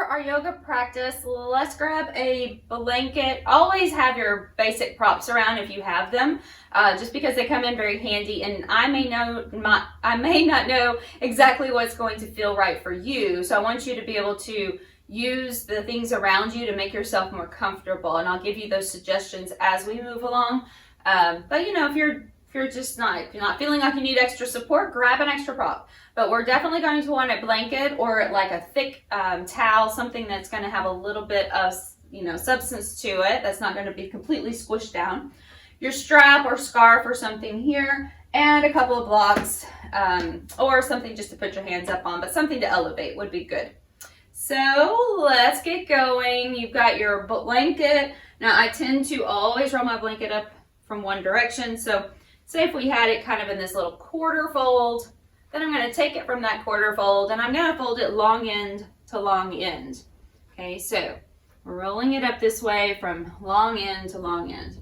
our yoga practice, let's grab a blanket. Always have your basic props around if you have them, just because they come in very handy. And I may not know exactly what's going to feel right for you. So I want you to be able to use the things around you to make yourself more comfortable. And I'll give you those suggestions as we move along. But you know, if you're not feeling like you need extra support, grab an extra prop. But we're definitely going to want a blanket or like a thick towel, something that's going to have a little bit of, substance to it. That's not going to be completely squished down. Your strap or scarf or something here, and a couple of blocks, or something just to put your hands up on, but something to elevate would be good. So let's get going. You've got your blanket. Now I tend to always roll my blanket up from one direction. So say if we had it kind of in this little quarter fold, then I'm going to take it from that quarter fold and I'm going to fold it long end to long end. Okay, so we're rolling it up this way from long end to long end.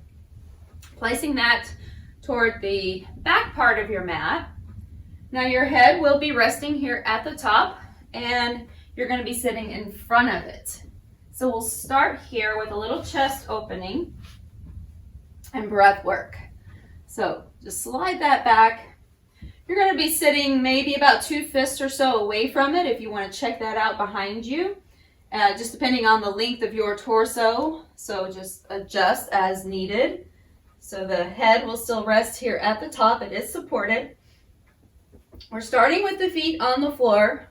Placing that toward the back part of your mat. Now your head will be resting here at the top and you're going to be sitting in front of it. So we'll start here with a little chest opening and breath work. So just slide that back. You're going to be sitting maybe about 2 fists or so away from it if you want to check that out behind you, just depending on the length of your torso. So just adjust as needed. So the head will still rest here at the top. It is supported. We're starting with the feet on the floor.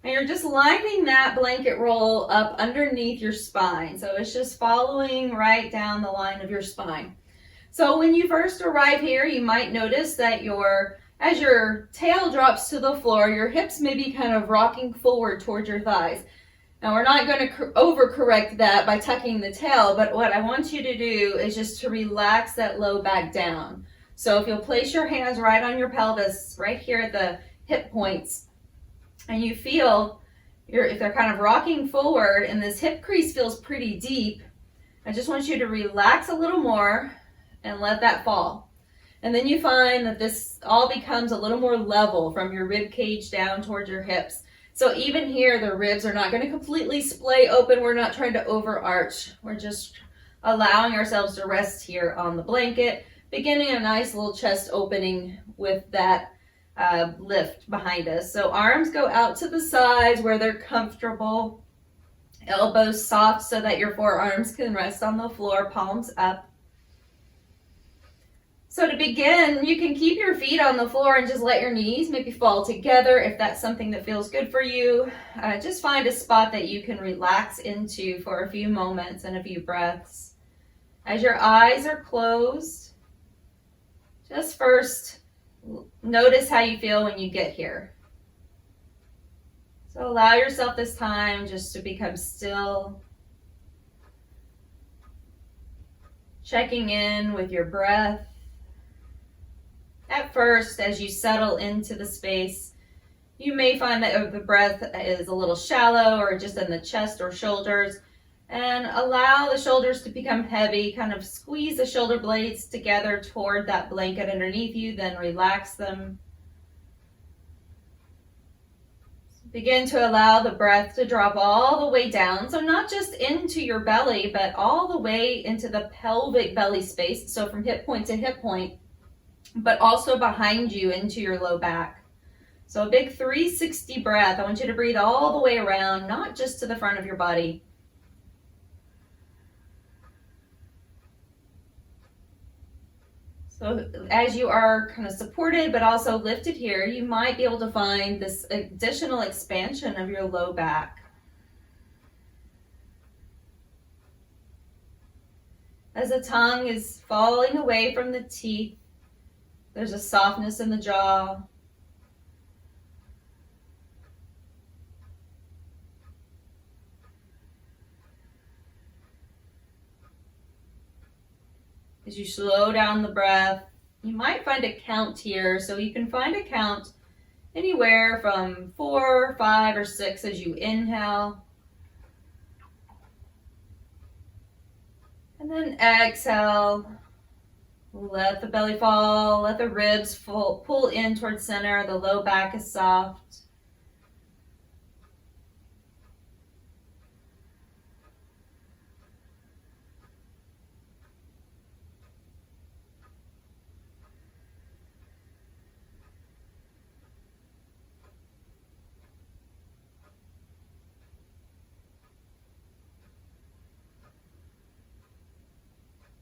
And you're just lining that blanket roll up underneath your spine. So it's just following right down the line of your spine. So when you first arrive here, you might notice that as your tail drops to the floor, your hips may be kind of rocking forward towards your thighs. Now we're not going to overcorrect that by tucking the tail, but what I want you to do is just to relax that low back down. So if you'll place your hands right on your pelvis, right here at the hip points, and you feel if they're kind of rocking forward and this hip crease feels pretty deep, I just want you to relax a little more and let that fall. And then you find that this all becomes a little more level from your rib cage down towards your hips. So even here, the ribs are not going to completely splay open. We're not trying to overarch. We're just allowing ourselves to rest here on the blanket, beginning a nice little chest opening with that lift behind us. So arms go out to the sides where they're comfortable. Elbows soft so that your forearms can rest on the floor, palms up. So to begin, you can keep your feet on the floor and just let your knees maybe fall together if that's something that feels good for you. Just find a spot that you can relax into for a few moments and a few breaths. As your eyes are closed, just first notice how you feel when you get here. So allow yourself this time just to become still. Checking in with your breath. At first, as you settle into the space, you may find that the breath is a little shallow or just in the chest or shoulders. And allow the shoulders to become heavy. Kind of squeeze the shoulder blades together toward that blanket underneath you, then relax them. Begin to allow the breath to drop all the way down. So not just into your belly, but all the way into the pelvic belly space. So from hip point to hip point, but also behind you into your low back. So a big 360 breath. I want you to breathe all the way around, not just to the front of your body. So as you are kind of supported but also lifted here, you might be able to find this additional expansion of your low back. As the tongue is falling away from the teeth, there's a softness in the jaw. As you slow down the breath, you might find a count here. So you can find a count anywhere from 4, 5, or 6 as you inhale. And then exhale. Let the belly fall. Let the ribs pull in towards center. The low back is soft.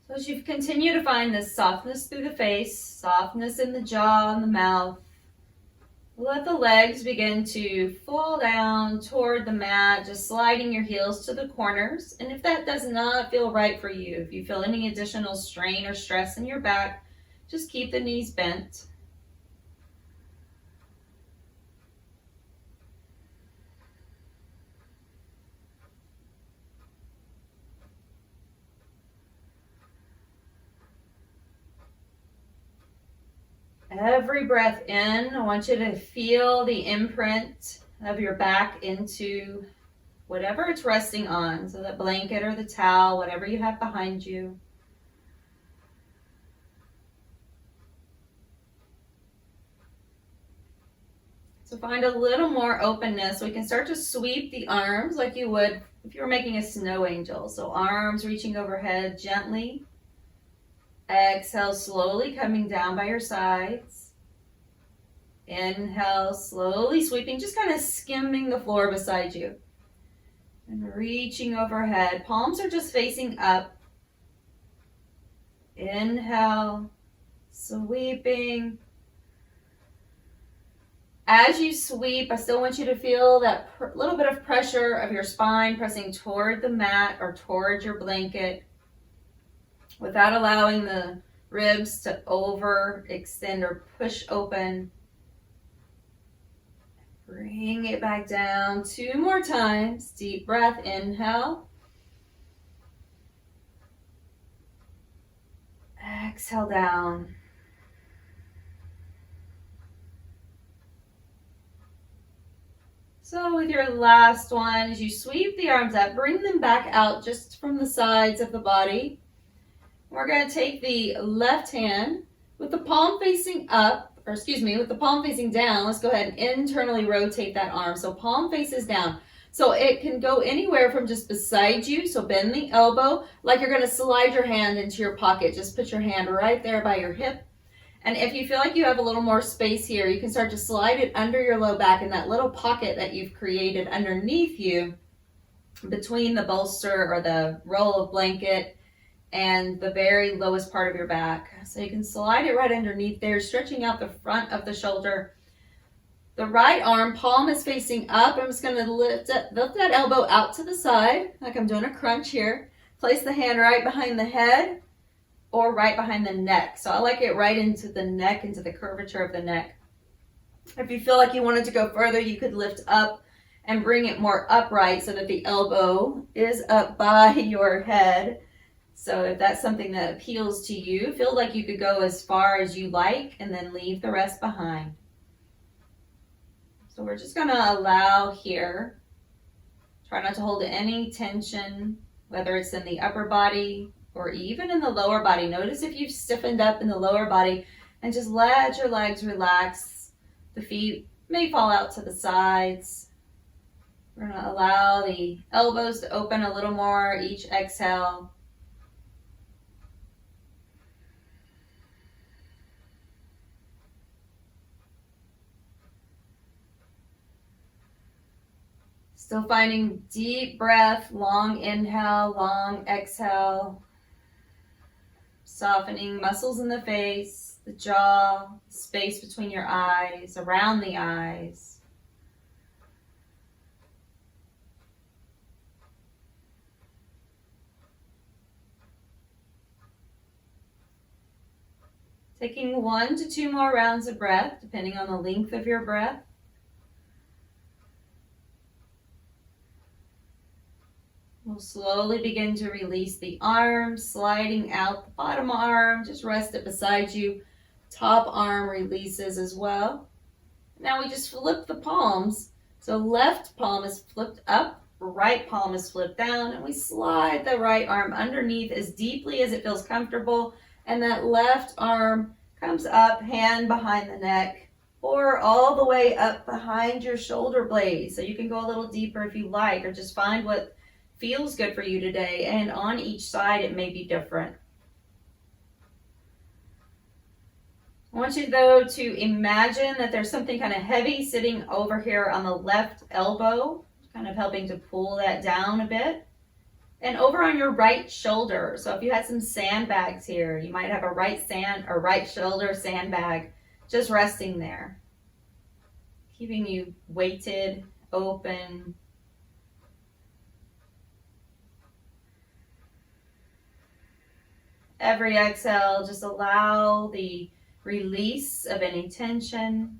So as you continue to find this softness through the face, softness in the jaw and the mouth, let the legs begin to fall down toward the mat, just sliding your heels to the corners. And if that does not feel right for you, if you feel any additional strain or stress in your back, just keep the knees bent. Every breath in, I want you to feel the imprint of your back into whatever it's resting on. So the blanket or the towel, whatever you have behind you. So find a little more openness. We can start to sweep the arms like you would if you were making a snow angel. So arms reaching overhead gently. Exhale, slowly coming down by your sides. Inhale, slowly sweeping, just kind of skimming the floor beside you. And reaching overhead. Palms are just facing up. Inhale, sweeping. As you sweep, I still want you to feel that little bit of pressure of your spine pressing toward the mat or toward your blanket, without allowing the ribs to overextend or push open. Bring it back down 2 more times. Deep breath, inhale. Exhale down. So with your last one, as you sweep the arms up, bring them back out just from the sides of the body. We're going to take the left hand with the palm facing up, or excuse me, with the palm facing down. Let's go ahead and internally rotate that arm. So palm faces down. So it can go anywhere from just beside you. So bend the elbow like you're going to slide your hand into your pocket. Just put your hand right there by your hip. And if you feel like you have a little more space here, you can start to slide it under your low back in that little pocket that you've created underneath you between the bolster or the roll of blanket and the very lowest part of your back. So you can slide it right underneath there, stretching out the front of the shoulder. The right arm, palm is facing up. I'm just going to lift that elbow out to the side, like I'm doing a crunch here. Place the hand right behind the head or right behind the neck. So I like it right into the neck, into the curvature of the neck. If you feel like you wanted to go further, you could lift up and bring it more upright so that the elbow is up by your head. So if that's something that appeals to you, feel like you could go as far as you like and then leave the rest behind. So we're just going to allow here. Try not to hold any tension, whether it's in the upper body or even in the lower body. Notice if you've stiffened up in the lower body, and just let your legs relax. The feet may fall out to the sides. We're going to allow the elbows to open a little more each exhale. Still finding deep breath, long inhale, long exhale. Softening muscles in the face, the jaw, space between your eyes, around the eyes. Taking 1 to 2 more rounds of breath, depending on the length of your breath. We'll slowly begin to release the arms, sliding out the bottom arm. Just rest it beside you. Top arm releases as well. Now we just flip the palms. So left palm is flipped up, right palm is flipped down, and we slide the right arm underneath as deeply as it feels comfortable. And that left arm comes up, hand behind the neck, or all the way up behind your shoulder blades. So you can go a little deeper if you like, or just find what feels good for you today, and on each side it may be different. I want you though to imagine that there's something kind of heavy sitting over here on the left elbow, kind of helping to pull that down a bit. And over on your right shoulder, so if you had some sandbags here, you might have a right shoulder sandbag just resting there, keeping you weighted, open. Every exhale, just allow the release of any tension.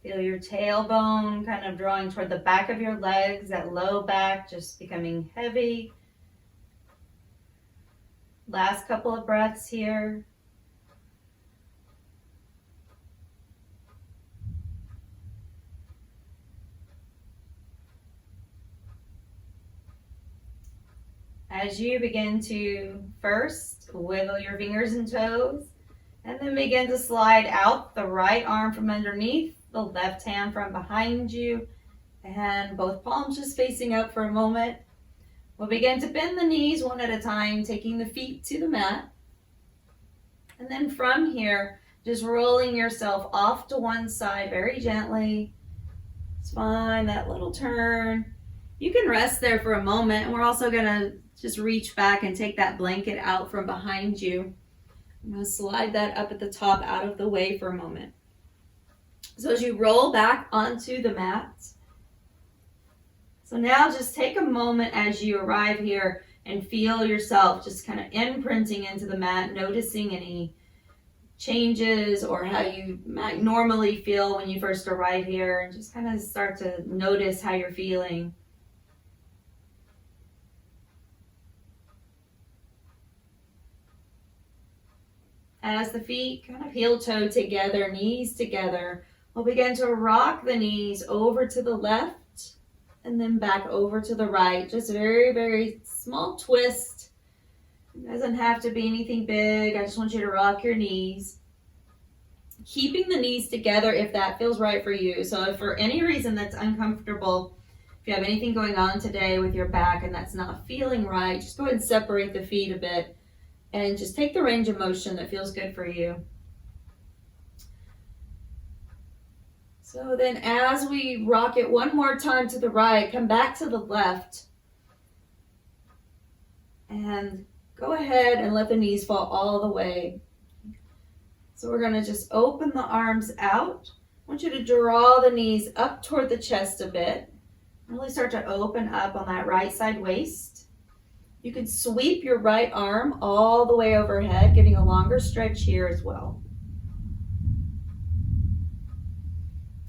Feel your tailbone kind of drawing toward the back of your legs, that low back just becoming heavy. Last couple of breaths here. As you begin to first wiggle your fingers and toes, and then begin to slide out the right arm from underneath, the left hand from behind you, and both palms just facing up for a moment. We'll begin to bend the knees one at a time, taking the feet to the mat. And then from here, just rolling yourself off to one side very gently. It's fine, that little turn. You can rest there for a moment, and we're also gonna just reach back and take that blanket out from behind you. I'm going to slide that up at the top out of the way for a moment. So as you roll back onto the mat, so now just take a moment as you arrive here and feel yourself just kind of imprinting into the mat, noticing any changes or how you might normally feel when you first arrive here, and just kind of start to notice how you're feeling. As the feet kind of heel-toe together, knees together, we'll begin to rock the knees over to the left and then back over to the right. Just a very, very small twist. It doesn't have to be anything big. I just want you to rock your knees. Keeping the knees together if that feels right for you. So if for any reason that's uncomfortable, if you have anything going on today with your back and that's not feeling right, just go ahead and separate the feet a bit. And just take the range of motion that feels good for you. So then as we rock it one more time to the right, come back to the left. And go ahead and let the knees fall all the way. So we're going to just open the arms out. I want you to draw the knees up toward the chest a bit. Really start to open up on that right side waist. You can sweep your right arm all the way overhead, getting a longer stretch here as well.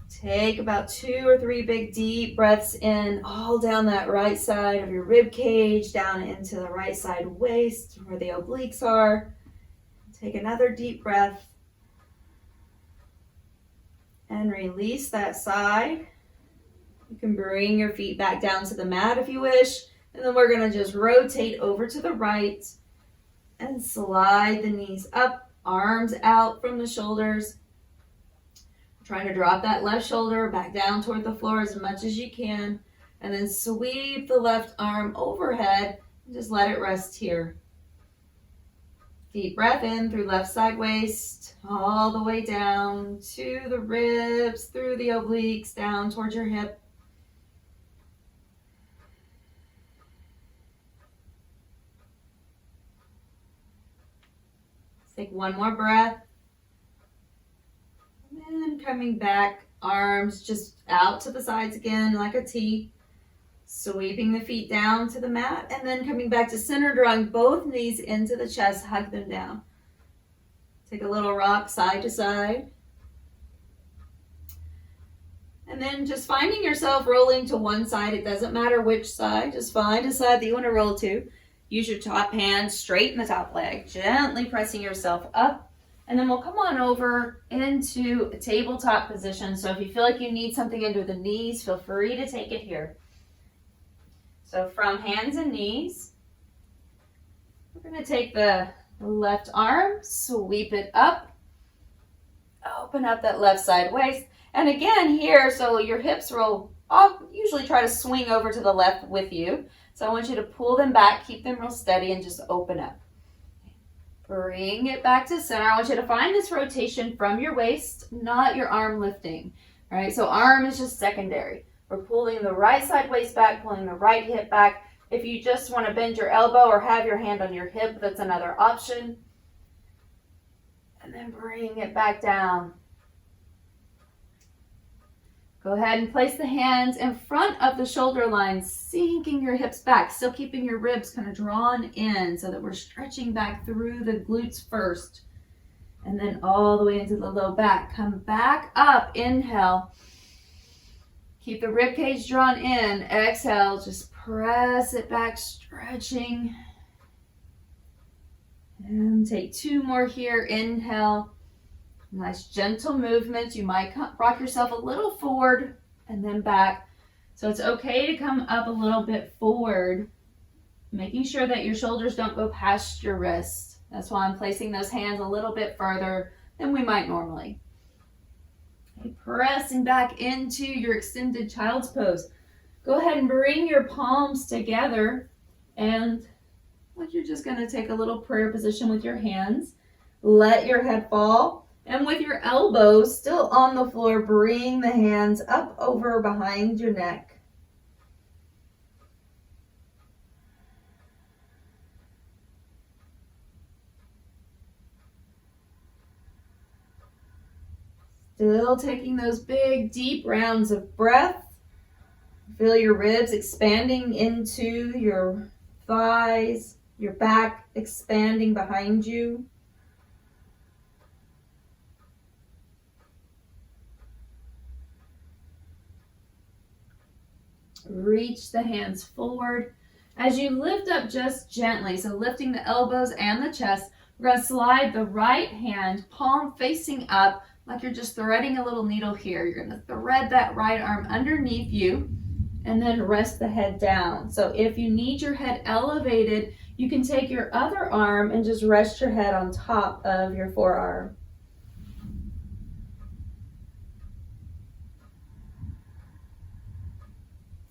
Take about 2 or 3 big deep breaths in, all down that right side of your rib cage, down into the right side waist where the obliques are. Take another deep breath and release that side. You can bring your feet back down to the mat if you wish. And then we're going to just rotate over to the right and slide the knees up, arms out from the shoulders. Trying to drop that left shoulder back down toward the floor as much as you can. And then sweep the left arm overhead and just let it rest here. Deep breath in through left side waist, all the way down to the ribs, through the obliques, down towards your hip. Take one more breath. And then coming back, arms just out to the sides again like a T. Sweeping the feet down to the mat and then coming back to center, drawing both knees into the chest, hug them down. Take a little rock side to side. And then just finding yourself rolling to one side. It doesn't matter which side. Just find a side that you want to roll to. Use your top hand, straighten the top leg, gently pressing yourself up. And then we'll come on over into a tabletop position. So if you feel like you need something under the knees, feel free to take it here. So from hands and knees, we're going to take the left arm, sweep it up, open up that left side waist. And again here, so your hips roll I'll usually try to swing over to the left with you. So I want you to pull them back, keep them real steady, and just open up. Bring it back to center. I want you to find this rotation from your waist, not your arm lifting. All right, so arm is just secondary. We're pulling the right side waist back, pulling the right hip back. If you just want to bend your elbow or have your hand on your hip, that's another option. And then bring it back down. Go ahead and place the hands in front of the shoulder line, sinking your hips back, still keeping your ribs kind of drawn in so that we're stretching back through the glutes first. And then all the way into the low back. Come back up, inhale. Keep the rib cage drawn in. Exhale, just press it back, stretching. And take 2 more here, inhale. Nice gentle movements. You might rock yourself a little forward and then back. So it's okay to come up a little bit forward, making sure that your shoulders don't go past your wrists. That's why I'm placing those hands a little bit further than we might normally. Okay, pressing back into your extended child's pose. Go ahead and bring your palms together, and you're just going to take a little prayer position with your hands. Let your head fall. And with your elbows still on the floor, bring the hands up over behind your neck. Still taking those big, deep rounds of breath. Feel your ribs expanding into your thighs, your back expanding behind you. Reach the hands forward. As you lift up just gently, so lifting the elbows and the chest, we're going to slide the right hand, palm facing up, like you're just threading a little needle here. You're going to thread that right arm underneath you and then rest the head down. So if you need your head elevated, you can take your other arm and just rest your head on top of your forearm.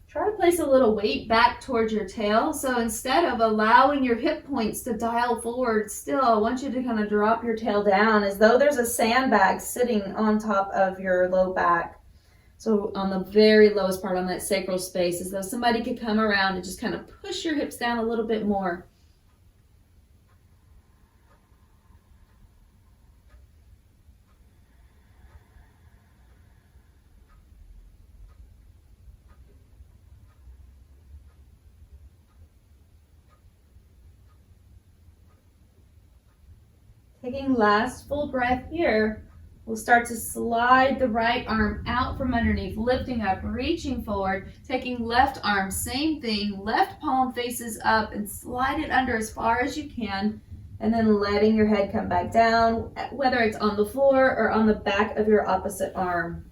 Try to place a little weight back towards your tail. So instead of allowing your hip points to dial forward still, I want you to kind of drop your tail down as though there's a sandbag sitting on top of your low back. So on the very lowest part, on that sacral space, as though somebody could come around and just kind of push your hips down a little bit more. Taking last full breath here, we'll start to slide the right arm out from underneath, lifting up, reaching forward, taking left arm, same thing, left palm faces up and slide it under as far as you can, and then letting your head come back down, whether it's on the floor or on the back of your opposite arm.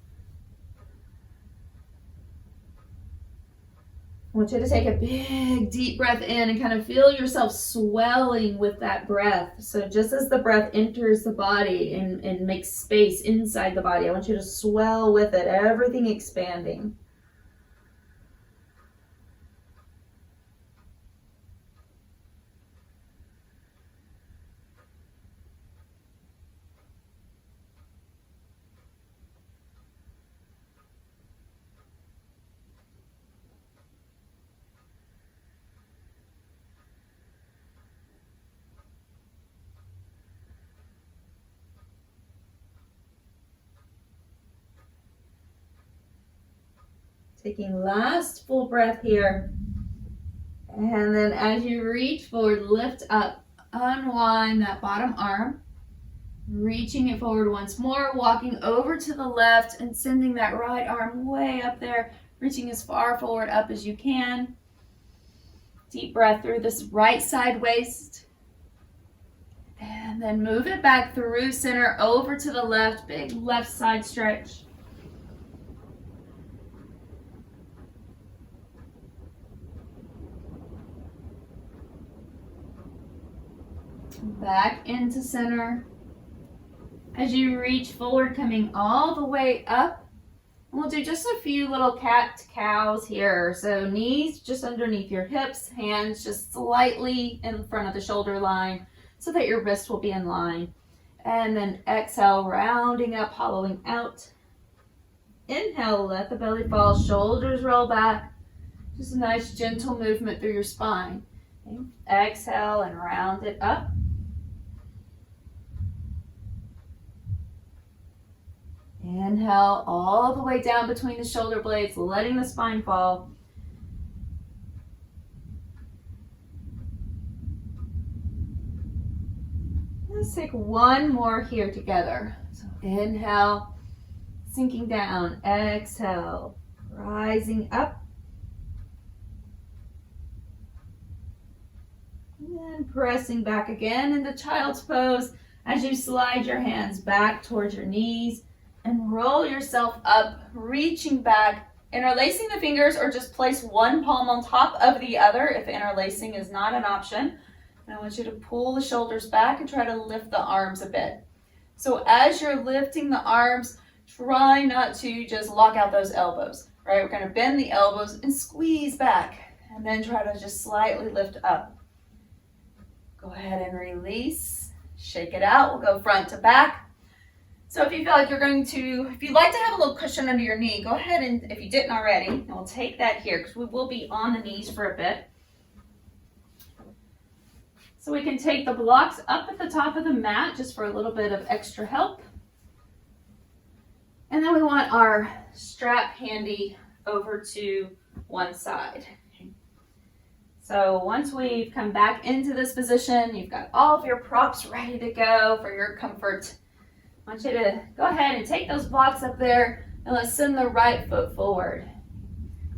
I want you to take a big, deep breath in and kind of feel yourself swelling with that breath. So just as the breath enters the body and makes space inside the body, I want you to swell with it, everything expanding. Taking last full breath here. And then as you reach forward, lift up, unwind that bottom arm. Reaching it forward once more, walking over to the left and sending that right arm way up there, reaching as far forward up as you can. Deep breath through this right side waist. And then move it back through center over to the left, big left side stretch. Back into center. As you reach forward, coming all the way up, And we'll do just a few little cat cows here. So knees just underneath your hips, hands just slightly in front of the shoulder line so that your wrist will be in line. And then exhale, rounding up, hollowing out. Inhale, let the belly fall, shoulders roll back. Just a nice gentle movement through your spine. Okay. Exhale and round it up. Inhale all the way down between the shoulder blades, letting the spine fall. Let's take one more here together. So inhale, sinking down. Exhale, rising up. And then pressing back again into child's pose as you slide your hands back towards your knees and roll yourself up, reaching back, interlacing the fingers, or just place one palm on top of the other if interlacing is not an option. And I want you to pull the shoulders back and try to lift the arms a bit. So as you're lifting the arms, try not to just lock out those elbows, right? We're going to bend the elbows and squeeze back, and then try to just slightly lift up. Go ahead and release, shake it out. We'll go front to back. So if you feel like if you'd like to have a little cushion under your knee, go ahead and, if you didn't already, and we'll take that here because we will be on the knees for a bit. So we can take the blocks up at the top of the mat just for a little bit of extra help. And then we want our strap handy over to one side. So once we've come back into this position, you've got all of your props ready to go for your comfort. I want you to go ahead and take those blocks up there and let's send the right foot forward.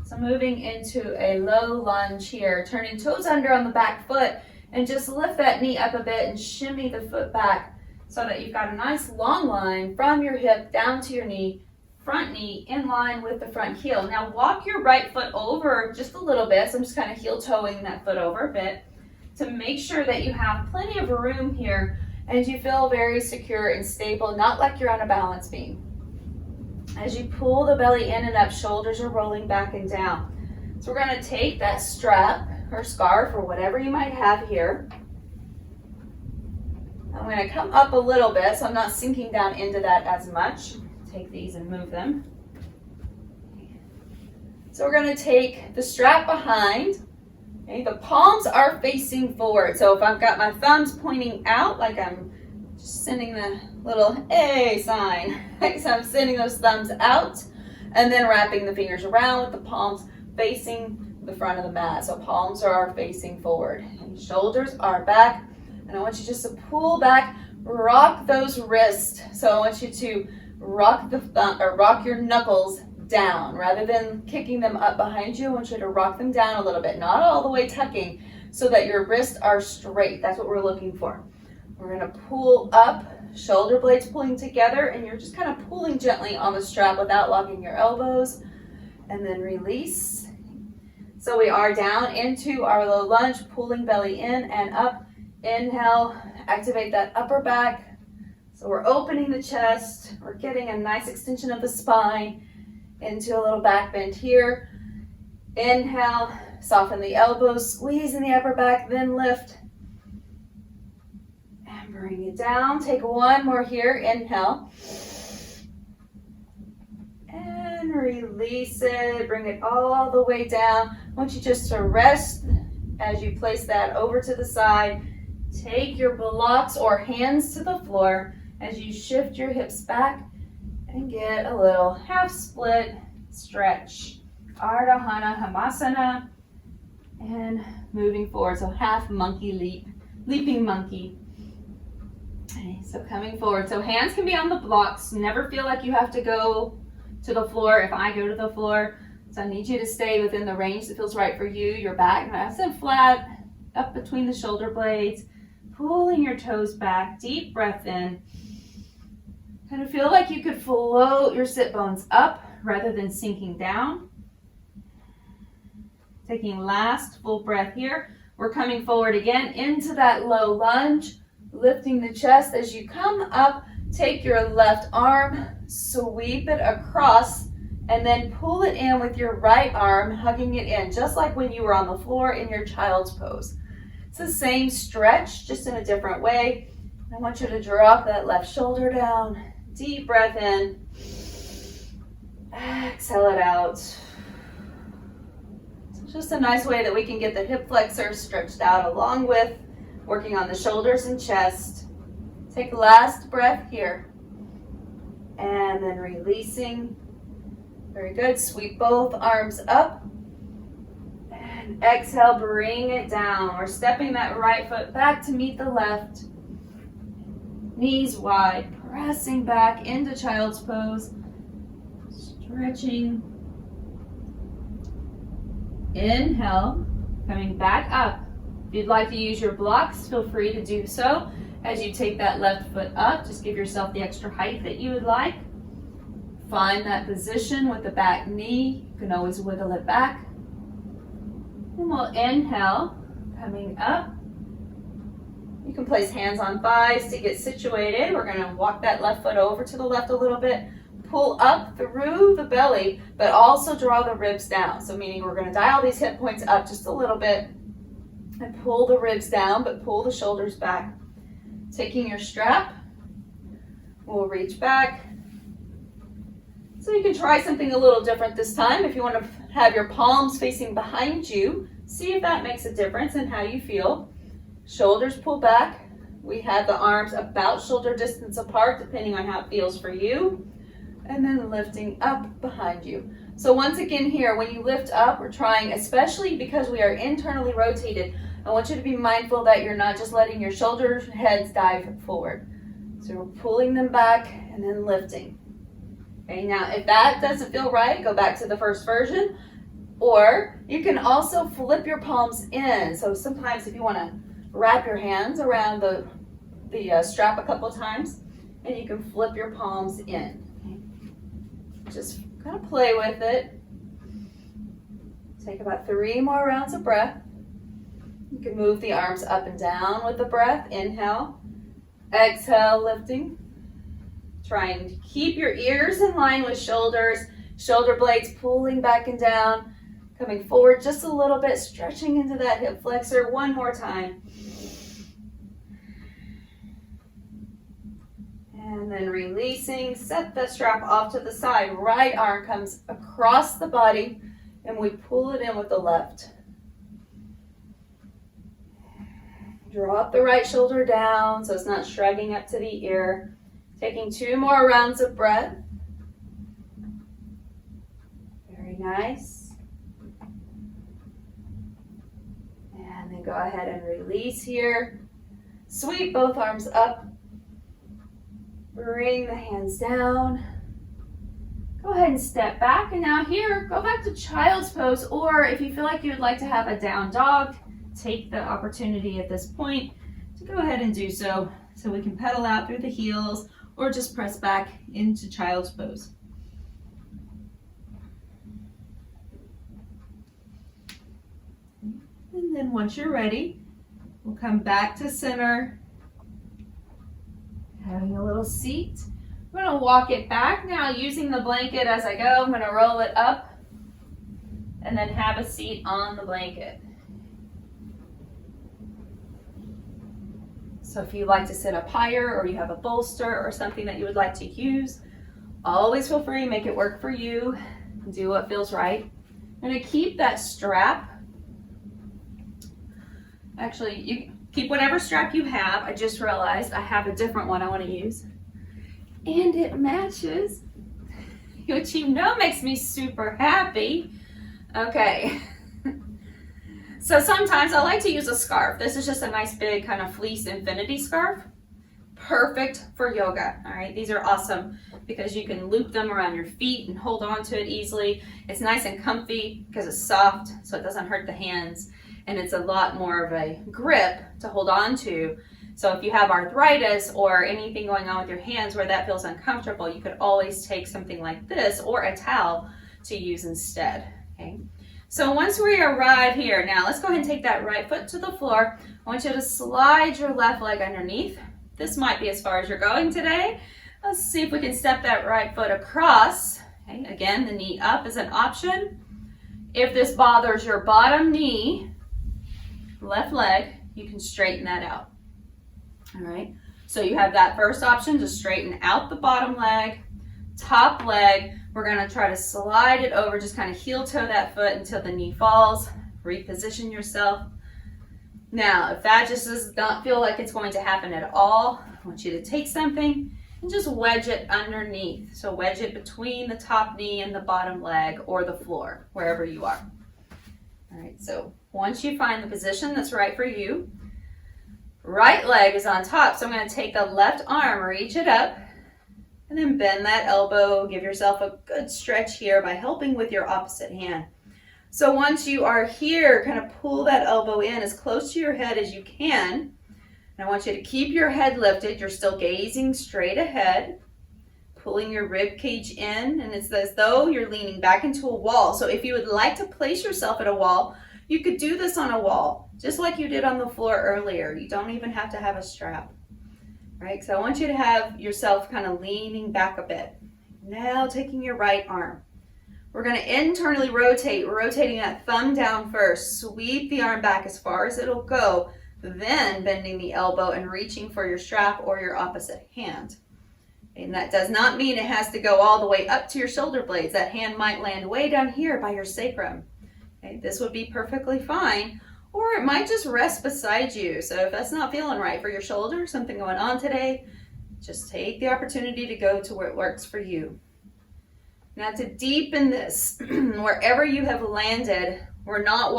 So moving into a low lunge here, turning toes under on the back foot and just lift that knee up a bit and shimmy the foot back so that you've got a nice long line from your hip down to your knee, front knee in line with the front heel. Now walk your right foot over just a little bit. So I'm just kind of heel toeing that foot over a bit to make sure that you have plenty of room here and you feel very secure and stable, not like you're on a balance beam. As you pull the belly in and up, shoulders are rolling back and down. So we're going to take that strap or scarf or whatever you might have here. I'm going to come up a little bit so I'm not sinking down into that as much. Take these and move them. So we're going to take the strap behind. Okay, the palms are facing forward. So if I've got my thumbs pointing out, like I'm just sending the little A sign. Right? So I'm sending those thumbs out and then wrapping the fingers around with the palms facing the front of the mat. So palms are facing forward and shoulders are back. And I want you just to pull back, rock those wrists. So I want you to rock the thumb or rock your knuckles down rather than kicking them up behind you. I want you to rock them down a little bit, not all the way tucking, so that your wrists are straight. That's what we're looking for. We're going to pull up, shoulder blades pulling together, and you're just kind of pulling gently on the strap without locking your elbows, and then release. So we are down into our low lunge, pulling belly in and up. Inhale, activate that upper back. So we're opening the chest, we're getting a nice extension of the spine into a little back bend here. Inhale, soften the elbows, squeeze in the upper back, then lift. And bring it down. Take one more here. Inhale. And release it. Bring it all the way down. I want you just to rest as you place that over to the side. Take your blocks or hands to the floor as you shift your hips back and get a little half split stretch. Ardha Hamasana, and moving forward. So half monkey leap, leaping monkey. Okay, so coming forward. So hands can be on the blocks. Never feel like you have to go to the floor if I go to the floor. So I need you to stay within the range that feels right for you. Your back nice and flat, up between the shoulder blades, pulling your toes back. Deep breath in. Kind of feel like you could float your sit bones up rather than sinking down. Taking last full breath here. We're coming forward again into that low lunge, lifting the chest. As you come up, take your left arm, sweep it across And then pull it in with your right arm, hugging it in, just like when you were on the floor in your child's pose. It's the same stretch, just in a different way. I want you to drop that left shoulder down. Deep breath in. Exhale it out. So just a nice way that we can get the hip flexors stretched out along with working on the shoulders and chest. Take a last breath here. And then releasing. Very good. Sweep both arms up. And exhale, bring it down. We're stepping that right foot back to meet the left. Knees wide, pressing back into child's pose. Stretching. Inhale, coming back up. If you'd like to use your blocks, feel free to do so. As you take that left foot up, just give yourself the extra height that you would like. Find that position with the back knee. You can always wiggle it back. And we'll inhale, coming up. You can place hands on thighs to get situated. We're going to walk that left foot over to the left a little bit. Pull up through the belly, but also draw the ribs down. So meaning we're going to dial these hip points up just a little bit and pull the ribs down, but pull the shoulders back. Taking your strap, we'll reach back. So you can try something a little different this time. If you want to have your palms facing behind you, see if that makes a difference in how you feel. Shoulders pull back. We have the arms about shoulder distance apart, depending on how it feels for you. And then lifting up behind you. So once again here, when you lift up, we're trying, especially because we are internally rotated, I want you to be mindful that you're not just letting your shoulder heads dive forward. So we're pulling them back and then lifting. Okay, now if that doesn't feel right, go back to the first version. Or you can also flip your palms in. So sometimes if you want to wrap your hands around the strap a couple times, and you can flip your palms in. Okay. Just kind of play with it. Take about 3 more rounds of breath. You can move the arms up and down with the breath. Inhale. Exhale, lifting. Trying to keep your ears in line with shoulders. Shoulder blades pulling back and down. Coming forward just a little bit, stretching into that hip flexor. One more time. And then releasing, set the strap off to the side. Right arm comes across the body and we pull it in with the left. Drop the right shoulder down so it's not shrugging up to the ear. Taking 2 more rounds of breath. Very nice. And then go ahead and release here. Sweep both arms up. Bring the hands down. Go ahead and step back. And now here, go back to child's pose. Or if you feel like you would like to have a down dog, take the opportunity at this point to go ahead and do so. So we can pedal out through the heels or just press back into child's pose. And then once you're ready, we'll come back to center. Having a little seat. I'm going to walk it back now using the blanket as I go. I'm going to roll it up and then have a seat on the blanket. So if you like to sit up higher or you have a bolster or something that you would like to use, always feel free, make it work for you. Do what feels right. I'm going to keep that strap. Actually, you keep whatever strap you have. I just realized I have a different one I want to use. And it matches, which you know makes me super happy. Okay. So sometimes I like to use a scarf. This is just a nice big kind of fleece infinity scarf. Perfect for yoga. All right, these are awesome because you can loop them around your feet and hold on to it easily. It's nice and comfy because it's soft, so it doesn't hurt the hands. And it's a lot more of a grip to hold on to. So if you have arthritis or anything going on with your hands where that feels uncomfortable, you could always take something like this or a towel to use instead. Okay. So once we arrive here, now let's go ahead and take that right foot to the floor. I want you to slide your left leg underneath. This might be as far as you're going today. Let's see if we can step that right foot across Okay, again, the knee up is an option. If this bothers your bottom knee, left leg, you can straighten that out. All right, so you have that first option to straighten out the bottom leg. Top leg, we're going to try to slide it over, just kind of heel toe that foot until the knee falls. Reposition yourself. Now, if that just does not feel like it's going to happen at all, I want you to take something and just wedge it underneath. So wedge it between the top knee and the bottom leg or the floor, wherever you are. All right, so once you find the position that's right for you, right leg is on top. So I'm going to take the left arm, reach it up, and then bend that elbow. Give yourself a good stretch here by helping with your opposite hand. So once you are here, kind of pull that elbow in as close to your head as you can. And I want you to keep your head lifted. You're still gazing straight ahead, pulling your rib cage in, and it's as though you're leaning back into a wall. So if you would like to place yourself at a wall, you could do this on a wall, just like you did on the floor earlier. You don't even have to have a strap, right? So I want you to have yourself kind of leaning back a bit. Now taking your right arm. We're going to internally rotate, rotating that thumb down first. Sweep the arm back as far as it'll go, then bending the elbow and reaching for your strap or your opposite hand. And that does not mean it has to go all the way up to your shoulder blades. That hand might land way down here by your sacrum. Okay, this would be perfectly fine, or it might just rest beside you. So if that's not feeling right for your shoulder, something going on today, just take the opportunity to go to where it works for you. Now to deepen this, wherever you have landed, we're not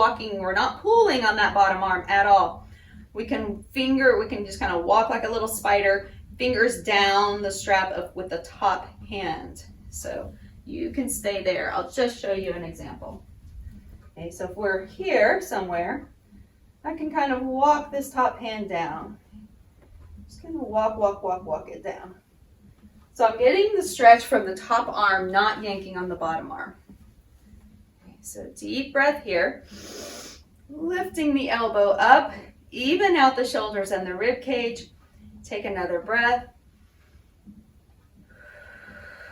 pulling on that bottom arm at all. We can just kind of walk like a little spider, fingers down the strap with the top hand. So you can stay there. I'll just show you an example. Okay, so if we're here somewhere, I can kind of walk this top hand down. Just kind of walk it down. So I'm getting the stretch from the top arm, not yanking on the bottom arm. Okay, so deep breath here. Lifting the elbow up, even out the shoulders and the rib cage. Take another breath.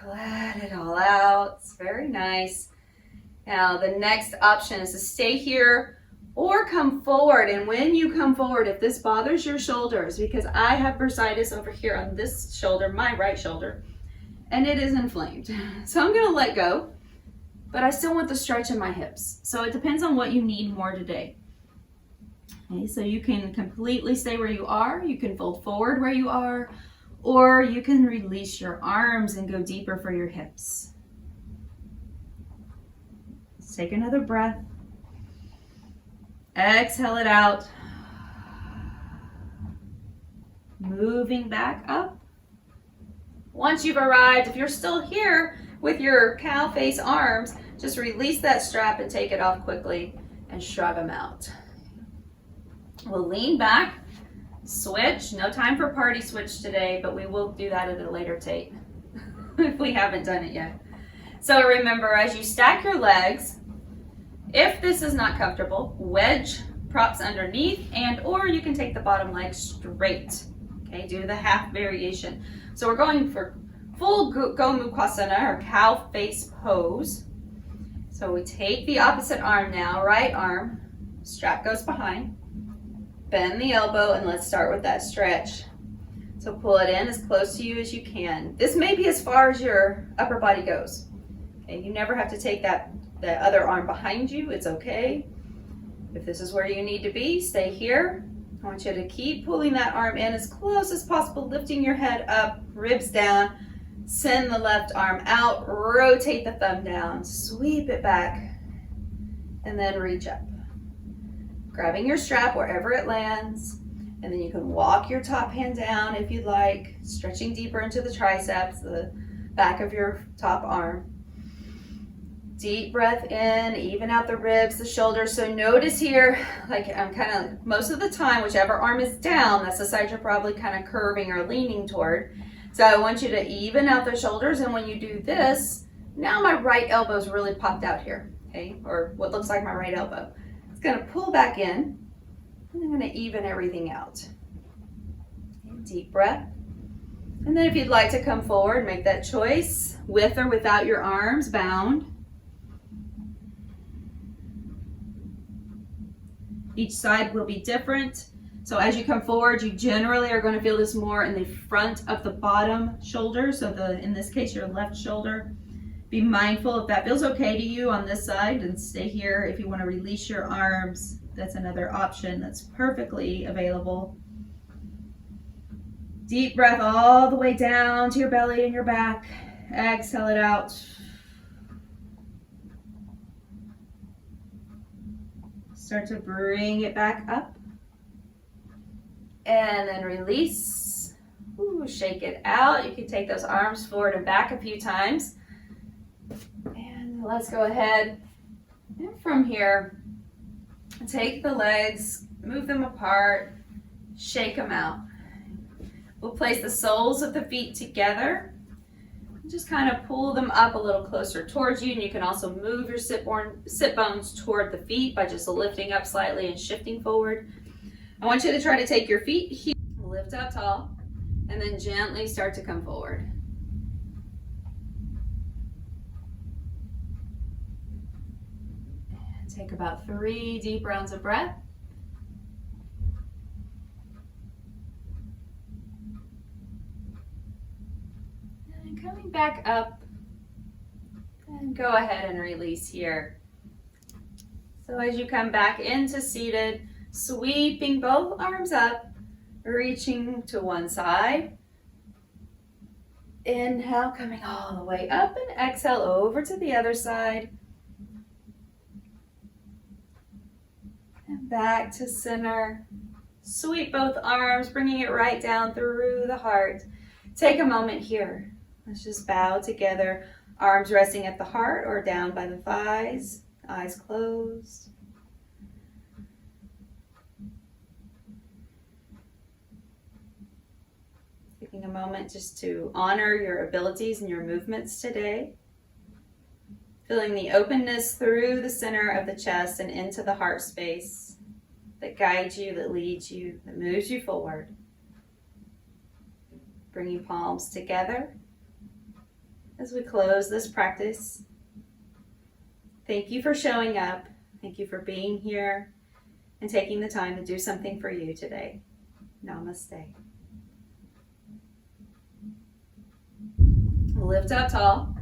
Let it all out. It's very nice. Now the next option is to stay here or come forward. And when you come forward, if this bothers your shoulders, because I have bursitis over here on this shoulder, my right shoulder, and it is inflamed. So I'm gonna let go, but I still want the stretch in my hips. So it depends on what you need more today. Okay, so you can completely stay where you are, you can fold forward where you are, or you can release your arms and go deeper for your hips. Let's take another breath. Exhale it out. Moving back up. Once you've arrived, if you're still here with your cow face arms, just release that strap and take it off quickly and shrug them out. We'll lean back, switch. No time for party switch today, but we will do that at a later date if we haven't done it yet. So remember, as you stack your legs, if this is not comfortable, wedge props underneath, and or you can take the bottom leg straight. Okay, do the half variation. So we're going for full Gomukhasana or cow face pose. So we take the opposite arm now, right arm, strap goes behind, bend the elbow, and let's start with that stretch. So pull it in as close to you as you can. This may be as far as your upper body goes. Okay, you never have to take the other arm behind you, it's okay. If this is where you need to be, stay here. I want you to keep pulling that arm in as close as possible, lifting your head up, ribs down, send the left arm out, rotate the thumb down, sweep it back, and then reach up. Grabbing your strap wherever it lands, and then you can walk your top hand down if you'd like, stretching deeper into the triceps, the back of your top arm. Deep breath in, even out the ribs, the shoulders. So notice here, like I'm kind of, most of the time, whichever arm is down, that's the side you're probably kind of curving or leaning toward. So I want you to even out the shoulders, and when you do this, now my right elbow's really popped out here, okay? Or what looks like my right elbow. It's gonna pull back in, and I'm gonna even everything out. Okay, deep breath. And then if you'd like to come forward, make that choice with or without your arms bound. Each side will be different. So as you come forward, you generally are going to feel this more in the front of the bottom shoulder. So in this case, your left shoulder. Be mindful if that feels okay to you on this side, and stay here. If you want to release your arms, that's another option that's perfectly available. Deep breath all the way down to your belly and your back. Exhale it out. Start to bring it back up. And then release. Ooh, shake it out. You can take those arms forward and back a few times. And let's go ahead and from here, take the legs, move them apart, shake them out. We'll place the soles of the feet together. Just kind of pull them up a little closer towards you, and you can also move your sit bones toward the feet by just lifting up slightly and shifting forward. I want you to try to take your feet here, lift up tall, and then gently start to come forward. And take about 3 deep rounds of breath. And coming back up, and go ahead and release here. So as you come back into seated, sweeping both arms up, reaching to one side. Inhale, coming all the way up, and exhale over to the other side. And back to center. Sweep both arms, bringing it right down through the heart. Take a moment here. Let's just bow together. Arms resting at the heart or down by the thighs. Eyes closed. Taking a moment just to honor your abilities and your movements today. Feeling the openness through the center of the chest and into the heart space that guides you, that leads you, that moves you forward. Bringing palms together as we close this practice. Thank you for showing up. Thank you for being here and taking the time to do something for you today. Namaste. Lift up tall,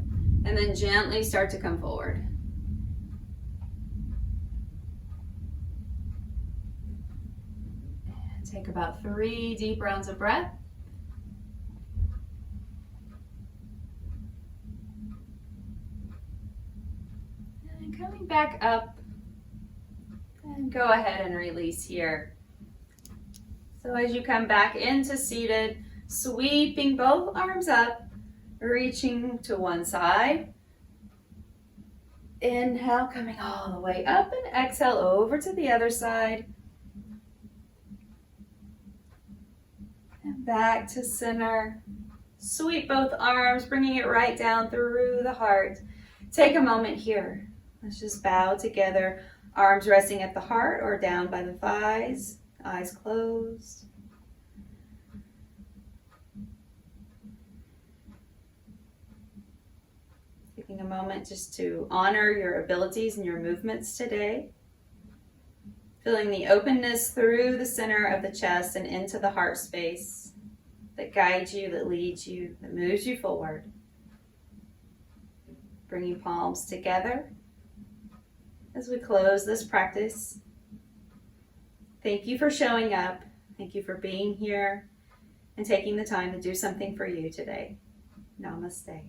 and then gently start to come forward. And take about 3 deep rounds of breath. And coming back up, and go ahead and release here. So as you come back into seated, sweeping both arms up, reaching to one side. Inhale, coming all the way up, and exhale over to the other side. And back to center. Sweep both arms, bringing it right down through the heart. Take a moment here. Let's just bow together. Arms resting at the heart or down by the thighs. Eyes closed. Taking a moment just to honor your abilities and your movements today. Feeling the openness through the center of the chest and into the heart space that guides you, that leads you, that moves you forward. Bringing palms together as we close this practice. Thank you for showing up. Thank you for being here and taking the time to do something for you today. Namaste.